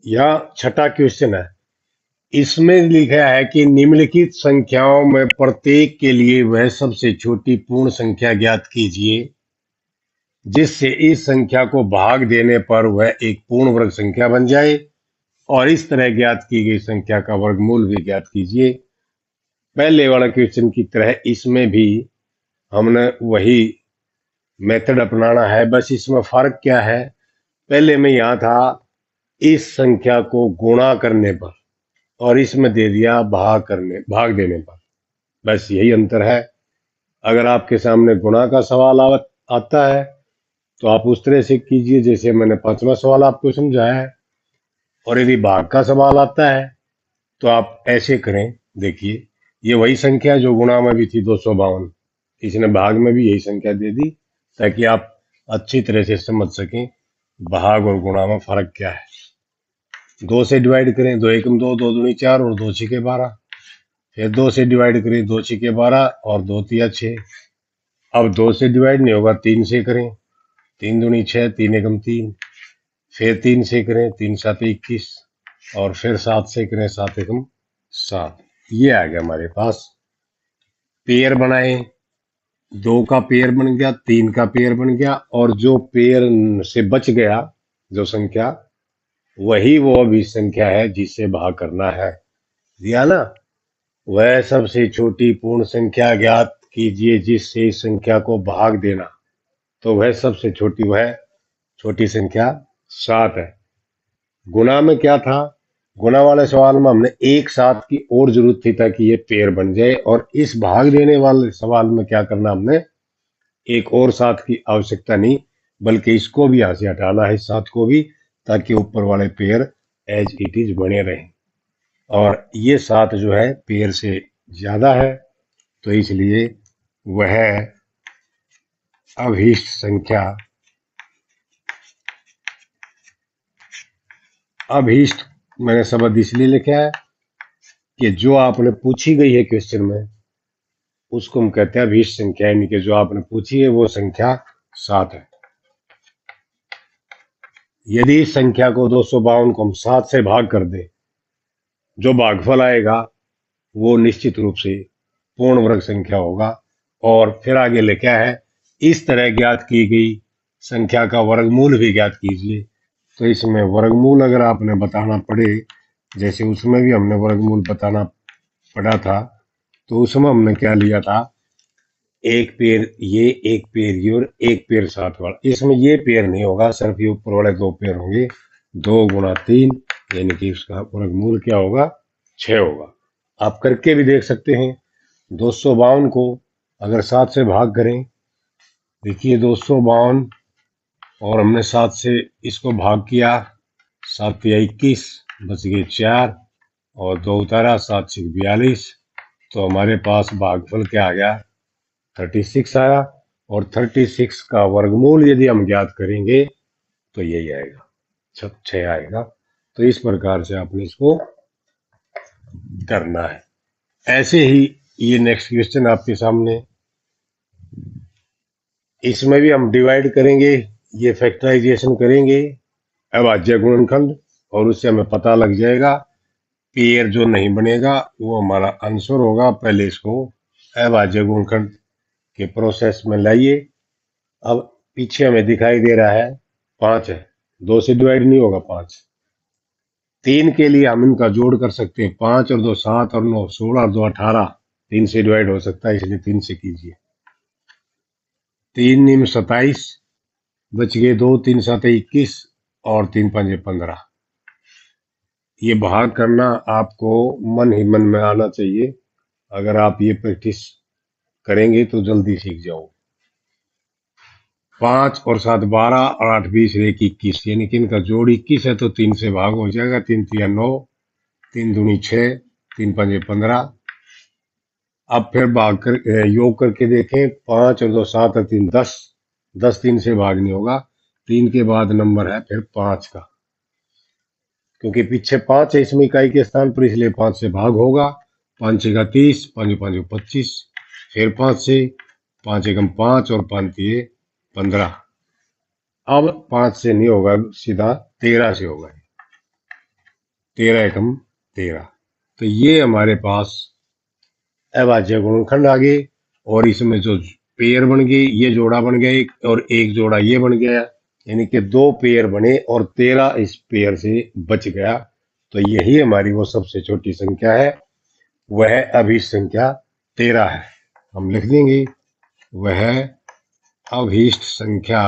या छठा क्वेश्चन है। इसमें लिखा है कि निम्नलिखित संख्याओं में प्रत्येक के लिए वह सबसे छोटी पूर्ण संख्या ज्ञात कीजिए जिससे इस संख्या को भाग देने पर वह एक पूर्ण वर्ग संख्या बन जाए, और इस तरह ज्ञात की गई संख्या का वर्गमूल भी ज्ञात कीजिए। पहले वाला क्वेश्चन की तरह इसमें भी हमने वही मेथड अपनाना है, बस इसमें फर्क क्या है, पहले में यहाँ था इस संख्या को गुणा करने पर, और इसमें दे दिया भाग देने पर। बस यही अंतर है। अगर आपके सामने गुणा का सवाल आता है तो आप उस तरह से कीजिए जैसे मैंने पांचवा सवाल आपको समझाया है, और यदि भाग का सवाल आता है तो आप ऐसे करें। देखिए, ये वही संख्या जो गुणा में भी थी 252, इसने भाग में भी यही संख्या दे दी, ताकि आप अच्छी तरह से समझ सकें भाग और गुणा में फर्क क्या है। दो से डिवाइड करें, दो एकम दो, दो दूनी चार और दो छिके 12। फिर दो से डिवाइड करें, दो छिके 12 और दो तिया 6। अब दो से डिवाइड नहीं होगा, तीन से करें, तीन दूनी 6, तीन एकम 3। फिर तीन से करें, तीन सात 21, और फिर सात से करें, सात एकम 7। ये आ गया हमारे पास। पेयर बनाए, दो का पेयर बन गया, तीन का पेयर बन गया, और जो पेयर से बच गया जो संख्या, वही वो अभी संख्या है जिसे भाग करना है। दिया ना। वह सबसे छोटी पूर्ण संख्या ज्ञात कीजिए जिससे इस संख्या को भाग देना, तो वह सबसे छोटी, वह छोटी संख्या 7 है। गुणा में क्या था, गुणा वाले सवाल में हमने एक सात की और जरूरत थी ताकि ये पेयर बन जाए, और इस भाग देने वाले सवाल में क्या करना, हमने एक और सात की आवश्यकता नहीं, बल्कि इसको भी यहां से हटाना है, इस सात को भी, ताकि ऊपर वाले पेयर एज इट इज बने रहें। और ये सात जो है पेयर से ज्यादा है, तो इसलिए वह अभीष्ट संख्या, अभीष्ट मैंने शब्द इसलिए लिखा है कि जो आपने पूछी गई है क्वेश्चन में, उसको हम कहते हैं अभीष्ट संख्या, यानी कि जो आपने पूछी है वो संख्या 7 है। यदि इस संख्या को 252 को हम 7 से भाग कर दें, जो भागफल आएगा वो निश्चित रूप से पूर्ण वर्ग संख्या होगा। और फिर आगे लिखा है, इस तरह ज्ञात की गई संख्या का वर्गमूल भी ज्ञात कीजिए। तो इसमें वर्गमूल अगर आपने बताना पड़े, जैसे उसमें भी हमने वर्गमूल बताना पड़ा था, तो उसमें हमने क्या लिया था, एक पेयर ये, एक पेयर ये, और एक पेयर साथ वाला। इसमें ये पेयर नहीं होगा, सिर्फ ये ऊपर वाले दो पेयर होंगे। 2 गुणा 3, यानी कि उसका वर्गमूल क्या होगा, 6 होगा। आप करके भी देख सकते हैं। 252 को अगर 7 से भाग करें, देखिए 252, और हमने 7 से इसको भाग किया, 7 या 21, बच गए 4, और 2 उतारा, 7 से 42, तो हमारे पास भागफल क्या आ गया, 36 आया। और 36 का वर्गमूल यदि हम ज्ञात करेंगे तो यही आएगा, 6 आएगा। तो इस प्रकार से आपने इसको करना है। ऐसे ही ये नेक्स्ट क्वेश्चन आपके सामने, इसमें भी हम डिवाइड करेंगे, ये फैक्टराइजेशन करेंगे, अभाज्य गुणनखंड, और उससे हमें पता लग जाएगा। पेयर जो नहीं बनेगा वो हमारा आंसर होगा। पहले इसको अभाज्य गुणनखंड के प्रोसेस में लाइए। अब पीछे हमें दिखाई दे रहा है 5 है, 2 से डिवाइड नहीं होगा 5। 3 के लिए हम इनका जोड़ कर सकते हैं, 5 और 2 7 और 9 16 और 2 18, 3 से डिवाइड हो सकता है, इसलिए 3 से कीजिए। 3 निम 27, बच गए 2, 3 7 21, और 3 5 15। ये भाग करना आपको मन ही मन में आना चाहिए। अगर आप ये प्रैक्टिस करेंगे तो जल्दी सीख जाओ। 5 और 7 12, और 8 20, 1 21, यानी कि इनका जोड़ 21 है, तो 3 से भाग हो जाएगा। 3 3 9, 3 दूनी 6, 3 5 15। अब फिर भाग कर योग करके देखें, 5 और 2 7 और 3 10, 10 3 से भाग नहीं होगा। 3 के बाद नंबर है फिर 5 का, क्योंकि पीछे 5 है इसमें इकाई के स्थान पर, इसलिए 5 से भाग होगा। 5 6 30, 5 5 25, फिर 5 से, 5 एकम 5, और 5 3 15। अब 5 से नहीं होगा, सीधा 13 से होगा। 13 एकम 13। तो ये हमारे पास अभाज्य गुणनखंड आ गए, और इसमें जो पेयर बन गए, ये जोड़ा बन गया एक, और एक जोड़ा ये बन गया, यानी कि 2 पेयर बने और 13 इस पेयर से बच गया। तो यही हमारी वो सबसे छोटी संख्या है, वह अभीष्ट संख्या 13 है। हम लिख देंगे वह अभीष्ट संख्या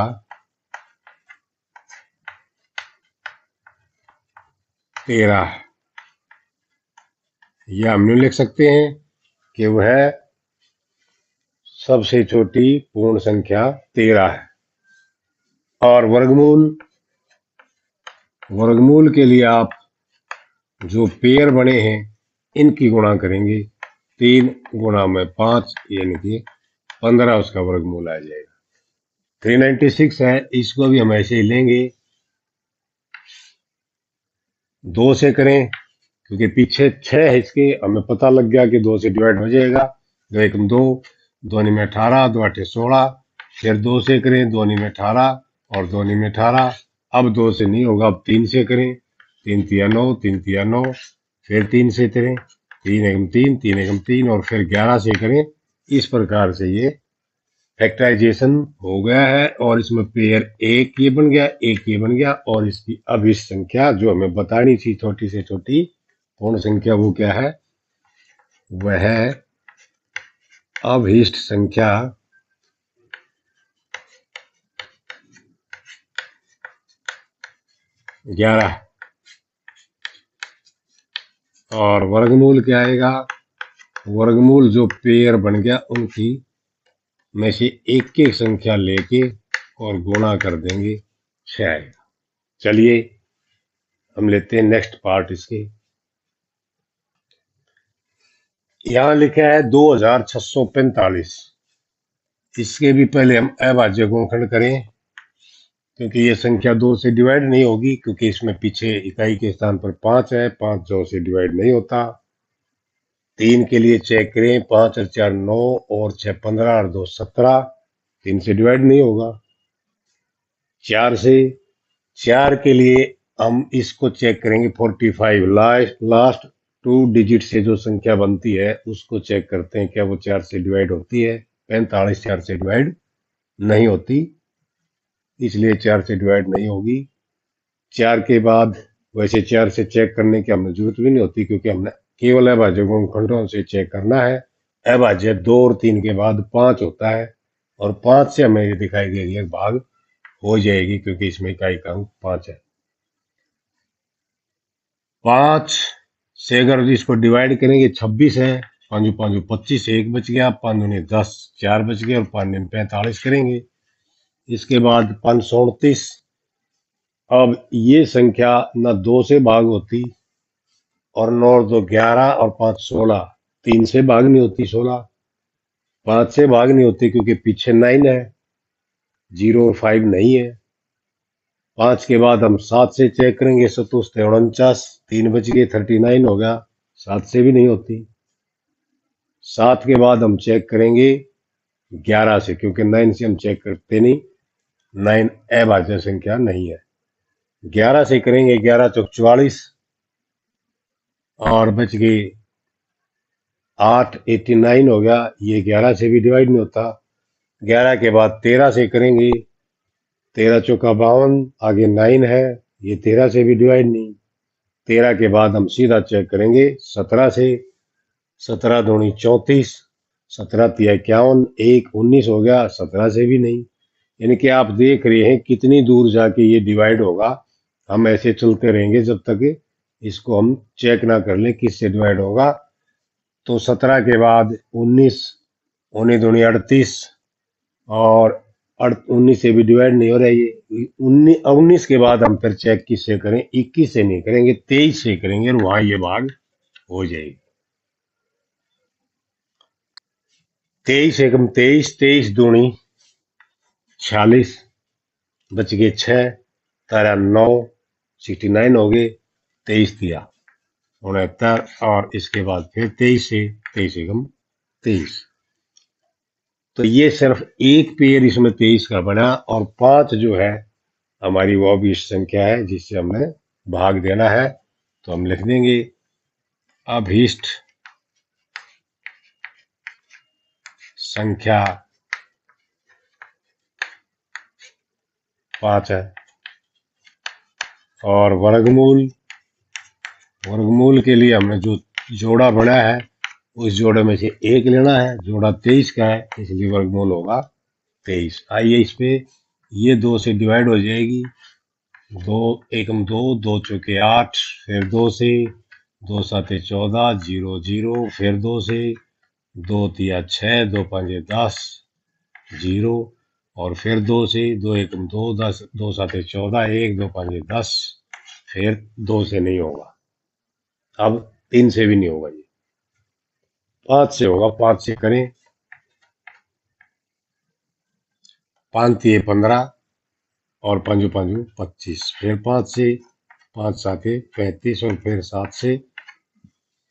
13 है, या हम यूं लिख सकते हैं कि वह सबसे छोटी पूर्ण संख्या 13 है। और वर्गमूल के लिए आप जो पेयर बने हैं इनकी गुणा करेंगे, 3 गुणा में 5 यानी कि 15 उसका वर्गमूल आ जाएगा। 396 है, इसको भी हम ऐसे ही लेंगे, 2 से करें क्योंकि पीछे 6 है, इसके हमें पता लग गया कि 2 से डिवाइड हो जाएगा। 2 एकम 2, 2 में 18, 2 8 16, फिर 2 से करें, 2 में 18 और 2 में 18। अब 2 से नहीं होगा, अब 3 से करें, 3 तिया 9, 3 तिया 9, फिर 3 से करें, 3 एकम 3, 3 एकम 3, और फिर 11 से करें। इस प्रकार से ये फैक्टराइजेशन हो गया है, और इसमें पेयर एक ये बन गया, एक ये बन गया, और इसकी अभिष्ट संख्या जो हमें बतानी थी छोटी से छोटी पूर्ण संख्या, वो क्या है, वह अभिष्ट संख्या 11। और वर्गमूल क्या आएगा, वर्गमूल जो पेयर बन गया उनकी में से एक एक संख्या लेके और गुणा कर देंगे, 6 आएगा। चलिए हम लेते हैं नेक्स्ट पार्ट इसके। यहां लिखा है 2645। इसके भी पहले हम अभाज्य गुणनखंड करें, क्योंकि ये संख्या 2 से डिवाइड नहीं होगी, क्योंकि इसमें पीछे इकाई के स्थान पर 5 है, 5 2 से डिवाइड नहीं होता। 3 के लिए चेक करें, 5 और 4 9, और 6 15 और 2 17, 3 से डिवाइड नहीं होगा। 4 से, 4 के लिए हम इसको चेक करेंगे, 45 लास्ट 2 डिजिट से जो संख्या बनती है उसको चेक करते हैं, क्या वो 4 से डिवाइड होती है। 45 4 से डिवाइड नहीं होती, इसलिए 4 से डिवाइड नहीं होगी। 4 के बाद, वैसे 4 से चेक करने की हमें जरूरत भी नहीं होती, क्योंकि हमने केवल अभाज्य गुणनखंडों से चेक करना है। अभाज्य 2 और 3 के बाद 5 होता है, और 5 से हमें ये दिखाई दे रही है भाग हो जाएगी, क्योंकि इसमें इकाई का अंक 5 है। 5 से अगर इसको डिवाइड करेंगे, 26 है, 5 5 25, 1 बच गया, 5 दूनी 10, 4 बच गया, और 5 में 45 करेंगे। इसके बाद 529। अब ये संख्या न 2 से भाग होती, और 9 और 2 11, और 5 16, 3 से भाग नहीं होती, 16 5 से भाग नहीं होती, क्योंकि पीछे 9 है, 0 और 5 नहीं है। 5 के बाद हम 7 से चेक करेंगे, 27 49, 3 बच गए, 39 हो गया, 7 से भी नहीं होती। 7 के बाद हम चेक करेंगे 11 से, क्योंकि 9 से हम चेक करते नहीं, 9 अभाज्य संख्या नहीं है। 11 से करेंगे, 11 चौक 44, और बच गए 8 89 हो गया, ये 11 से भी डिवाइड नहीं होता। 11 के बाद 13 से करेंगे, 13 चौका 52, आगे 9 है, ये 13 से भी डिवाइड नहीं। 13 के बाद हम सीधा चेक करेंगे 17 से, 17 दूनी 34, 17 तिया 51, 1 19 हो गया, 17 से भी नहीं। यानी कि आप देख रहे हैं कितनी दूर जाके ये डिवाइड होगा। हम ऐसे चलते रहेंगे जब तक इसको हम चेक ना कर लें किससे डिवाइड होगा। तो 17 के बाद 19, 19 दूनी 38, और 19 से भी डिवाइड नहीं हो रहा है ये। 19 के बाद हम फिर चेक किससे करें, 21 से नहीं करेंगे, 23 से करेंगे, और वहां ये भाग हो जाएगी। 23 एकम 23, 23 दूनी 46, बच गए 6, तारा 9, 69 हो गए, 23 दिया 69, और इसके बाद फिर 23 से, 23 एकम 23। तो ये सिर्फ एक पेयर इसमें 23 का बना, और 5 जो है हमारी वो भी संख्या है जिससे हमने भाग देना है। तो हम लिख देंगे अभीष्ट संख्या 5 है और वर्गमूल के लिए हमने जो जोड़ा बना है उस जोड़े में से एक लेना है। जोड़ा 23 का है, इसलिए वर्गमूल होगा 23। आइए इस पे ये 2 से डिवाइड हो जाएगी। 2 एकम 2, 2 चौके 8, फिर 2 से, 2 साते 14, 0 0, फिर 2 से, 2 तिया 6, 2 पंजे 10, 0, और फिर 2 से, 2 एकम 2, 10, 2 साते 14, 1, 2 पंजे 10, फिर 2 से नहीं होगा। अब 3 से भी नहीं होगा, ये 5 से होगा। 5 से करें, 5 तिये 15 और पंजू पंजू 25, फिर 5 से, 5 साते 35 और फिर 7 से।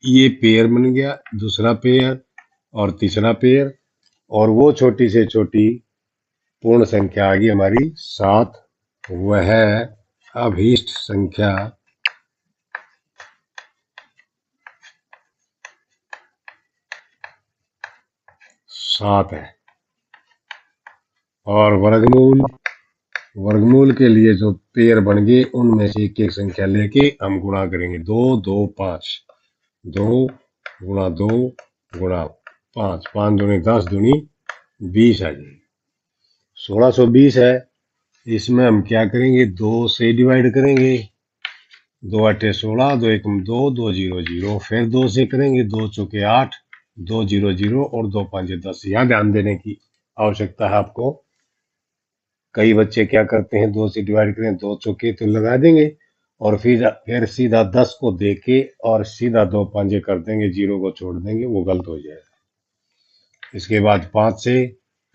ये पेयर बन गया, दूसरा पेयर और तीसरा पेयर, और वो छोटी से छोटी पूर्ण संख्या आ गई हमारी 7। वह अभीष्ट संख्या 7 है। और वर्गमूल के लिए जो पेयर बन गए उनमें से एक एक संख्या लेके हम गुणा करेंगे। 2 2 5, 2 गुणा 2 गुणा 5, 5 दूनी 10, दूनी 20 आ जाएगी। 1620 है। इसमें हम क्या करेंगे, 2 से डिवाइड करेंगे। 2 8 16, 2 एकम 2, 2 0 0, फिर 2 से करेंगे। 2 चौके 8, 2 0 0 और 2 5 10। यहाँ ध्यान देने की आवश्यकता है आपको। कई बच्चे क्या करते हैं, 2 से डिवाइड करें, 2 चौके तो लगा देंगे और फिर सीधा 10 को देके और सीधा 2 पंजे कर देंगे, 0 को छोड़ देंगे, वो गलत हो जाएगा। इसके बाद 5 से,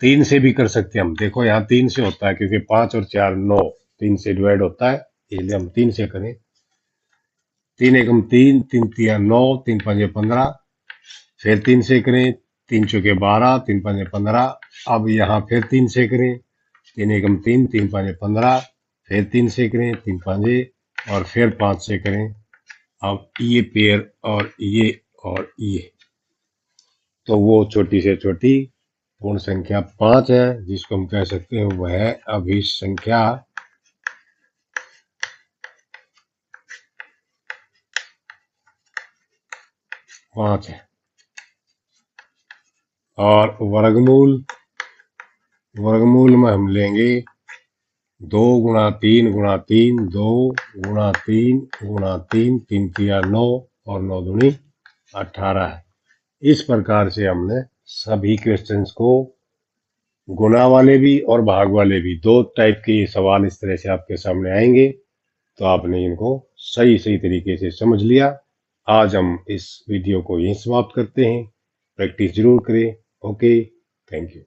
3 से भी कर सकते हैं हम। देखो यहाँ 3 से होता है क्योंकि 5 और 4 9, 3 से डिवाइड होता है, इसलिए हम 3 से करें। 3 एकम 3, 3 तिया 9, 3 पंजे 15, फिर 3 से करें। 3 चौके 12, 3 पंजे 15। अब यहाँ फिर 3 से करें। 3 एकम 3, 3 पंजे 15, फिर 3 से करें, 3 पंजे, और फिर 5 से करें। अब ये पेयर और ये, तो वो छोटी से छोटी पूर्ण संख्या 5 है, जिसको हम कह सकते हैं वह अभीष्ट संख्या 5 है। और वर्गमूल में हम लेंगे 2 गुणा 3 गुणा 3, 2 गुणा 3 गुणा 3, 3 तिया 9 और 9 दूनी 18 है। इस प्रकार से हमने सभी क्वेश्चंस को, गुणा वाले भी और भाग वाले भी, 2 टाइप के सवाल इस तरह से आपके सामने आएंगे, तो आपने इनको सही सही तरीके से समझ लिया। आज हम इस वीडियो को यहीं समाप्त करते हैं। प्रैक्टिस जरूर करें। Okay, thank you.